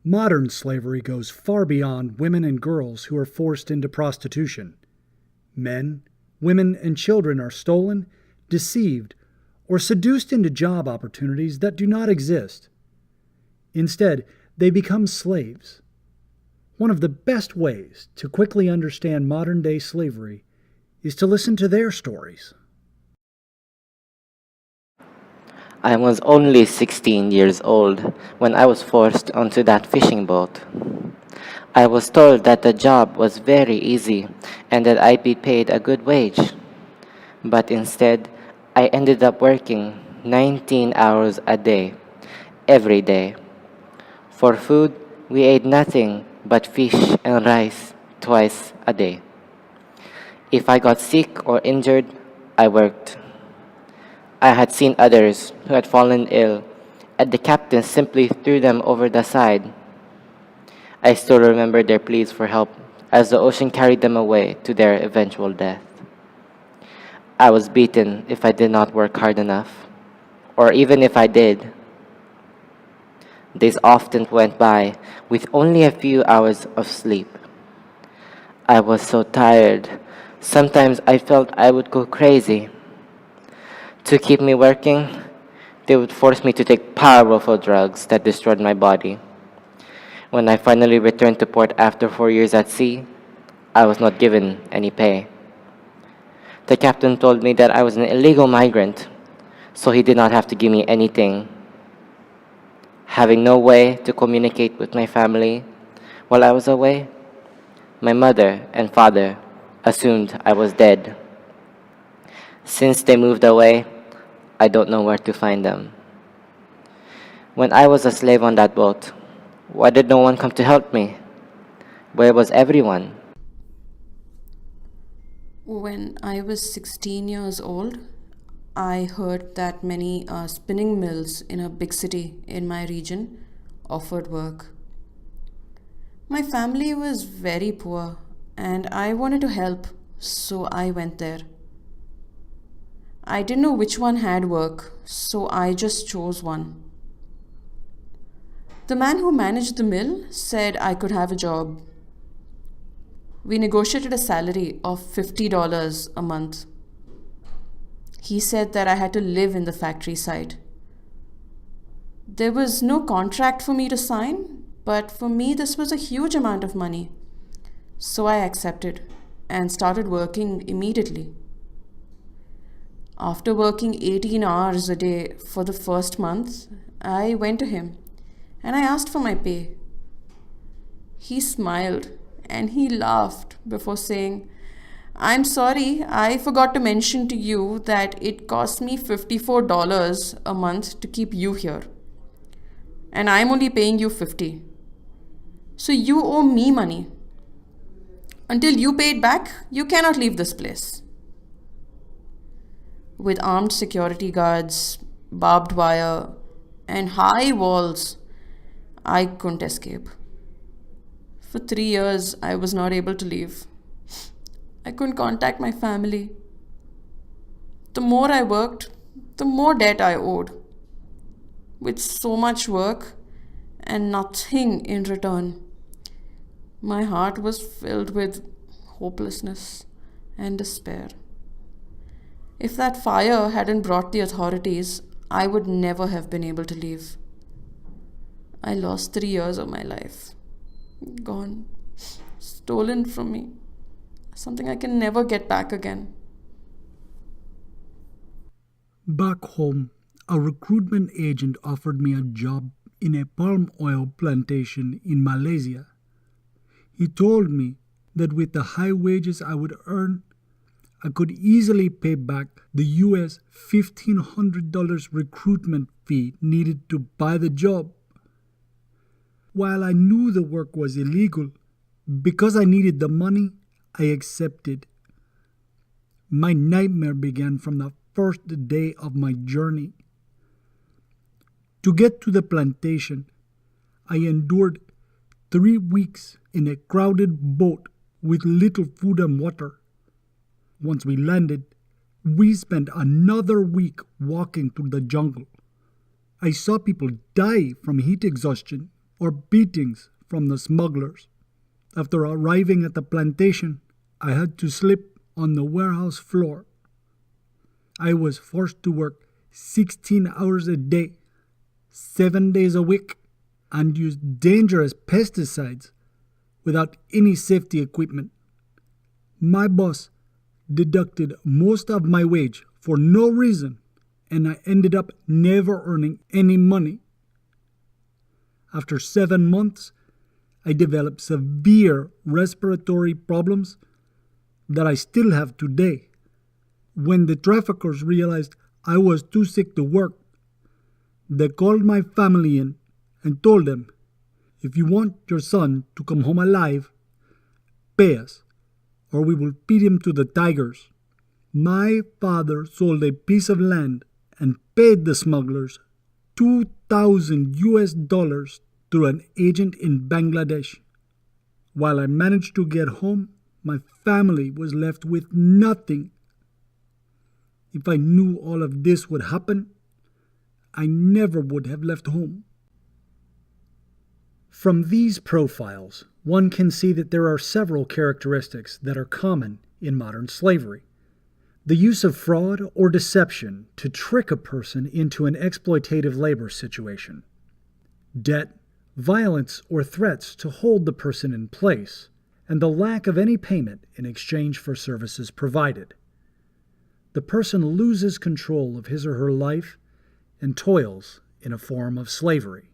Modern slavery goes far beyond women and girls who are forced into prostitution. Men, women, and children are stolen, deceived, or seduced into job opportunities that do not exist. Instead, they become slaves. One of the best ways to quickly understand modern-day slavery is to listen to their stories. I was only 16 years old when I was forced onto that fishing boat. I was told that the job was very easy and that I'd be paid a good wage. But instead, I ended up working 19 hours a day, every day. For food, we ate nothing but fish and rice twice a day. If I got sick or injured, I worked. I had seen others who had fallen ill, and the captain simply threw them over the side. I still remember their pleas for help as the ocean carried them away to their eventual death. I was beaten if I did not work hard enough, or even if I did. Days often went by with only a few hours of sleep. I was so tired, sometimes I felt I would go crazy. To keep me working, they would force me to take powerful drugs that destroyed my body. When I finally returned to port after 4 years at sea, I was not given any pay. The captain told me that I was an illegal migrant, so he did not have to give me anything. Having no way to communicate with my family while I was away, my mother and father assumed I was dead. Since they moved away, I don't know where to find them. When I was a slave on that boat, why did no one come to help me? Where was everyone? When I was 16 years old, I heard that many spinning mills in a big city in my region offered work. My family was very poor and I wanted to help, so I went there. I didn't know which one had work, so I just chose one. The man who managed the mill said I could have a job. We negotiated a salary of $50 a month. He said that I had to live in the factory site. There was no contract for me to sign, but for me this was a huge amount of money. So I accepted and started working immediately. After working 18 hours a day for the first month, I went to him and I asked for my pay. He smiled and he laughed before saying, "I'm sorry, I forgot to mention to you that it cost me $54 a month to keep you here. And I'm only paying you 50. So you owe me money. Until you pay it back, you cannot leave this place." With armed security guards, barbed wire, and high walls, I couldn't escape. For 3 years, I was not able to leave. I couldn't contact my family. The more I worked, the more debt I owed. With so much work and nothing in return, my heart was filled with hopelessness and despair. If that fire hadn't brought the authorities, I would never have been able to leave. I lost 3 years of my life. Gone. Stolen from me. Something I can never get back again. Back home, a recruitment agent offered me a job in a palm oil plantation in Malaysia. He told me that with the high wages I would earn, I could easily pay back the US $1,500 recruitment fee needed to buy the job. While I knew the work was illegal, because I needed the money, I accepted. My nightmare began from the first day of my journey. To get to the plantation, I endured 3 weeks in a crowded boat with little food and water. Once we landed, we spent another week walking through the jungle. I saw people die from heat exhaustion or beatings from the smugglers. After arriving at the plantation, I had to sleep on the warehouse floor. I was forced to work 16 hours a day, 7 days a week, and use dangerous pesticides without any safety equipment. My boss deducted most of my wage for no reason, and I ended up never earning any money. After 7 months, I developed severe respiratory problems that I still have today. When the traffickers realized I was too sick to work, they called my family in and told them, "If you want your son to come home alive, pay us, or we will feed him to the tigers." My father sold a piece of land and paid the smugglers $2,000 through an agent in Bangladesh. While I managed to get home, my family was left with nothing. If I knew all of this would happen, I never would have left home. From these profiles, one can see that there are several characteristics that are common in modern slavery. The use of fraud or deception to trick a person into an exploitative labor situation. Debt, violence, or threats to hold the person in place, and the lack of any payment in exchange for services provided. The person loses control of his or her life and toils in a form of slavery.